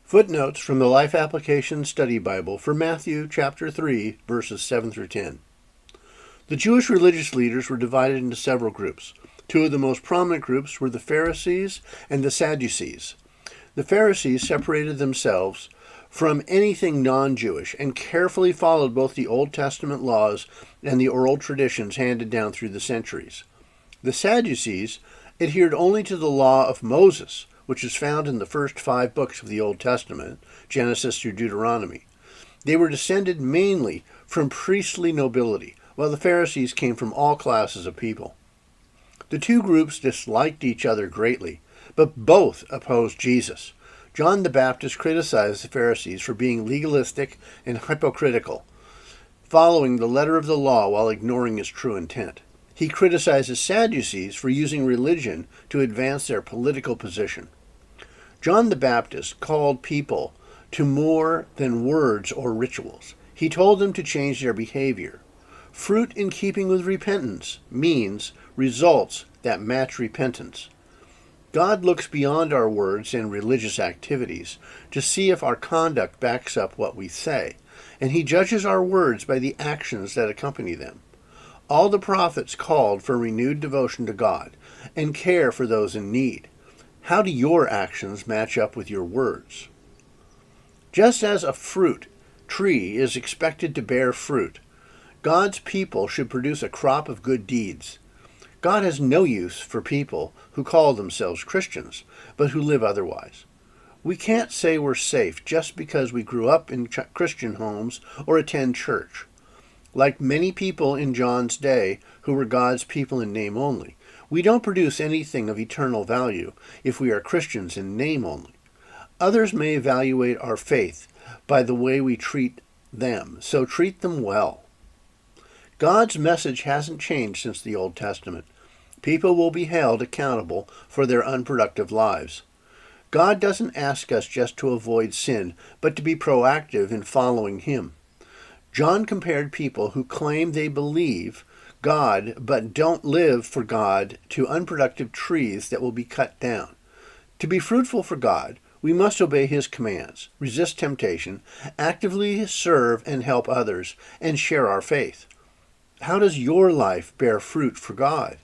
Footnotes from the Life Application Study Bible for Matthew chapter 3, verses 7 through 10. The Jewish religious leaders were divided into several groups. Two of the most prominent groups were the Pharisees and the Sadducees. The Pharisees separated themselves from anything non-Jewish and carefully followed both the Old Testament laws and the oral traditions handed down through the centuries. The Sadducees adhered only to the law of Moses, which is found in the first 5 books of the Old Testament, Genesis through Deuteronomy. They were descended mainly from priestly nobility, while the Pharisees came from all classes of people. The two groups disliked each other greatly, but both opposed Jesus. John the Baptist criticized the Pharisees for being legalistic and hypocritical, following the letter of the law while ignoring its true intent. He criticizes Sadducees for using religion to advance their political position. John the Baptist called people to more than words or rituals. He told them to change their behavior. Fruit in keeping with repentance means results that match repentance. God looks beyond our words and religious activities to see if our conduct backs up what we say, and He judges our words by the actions that accompany them. All the prophets called for renewed devotion to God and care for those in need. How do your actions match up with your words? Just as a fruit tree is expected to bear fruit, God's people should produce a crop of good deeds. God has no use for people who call themselves Christians, but who live otherwise. We can't say we're safe just because we grew up in Christian homes or attend church. Like many people in John's day who were God's people in name only, we don't produce anything of eternal value if we are Christians in name only. Others may evaluate our faith by the way we treat them, so treat them well. God's message hasn't changed since the Old Testament. People will be held accountable for their unproductive lives. God doesn't ask us just to avoid sin, but to be proactive in following Him. John compared people who claim they believe God but don't live for God to unproductive trees that will be cut down. To be fruitful for God, we must obey His commands, resist temptation, actively serve and help others, and share our faith. How does your life bear fruit for God?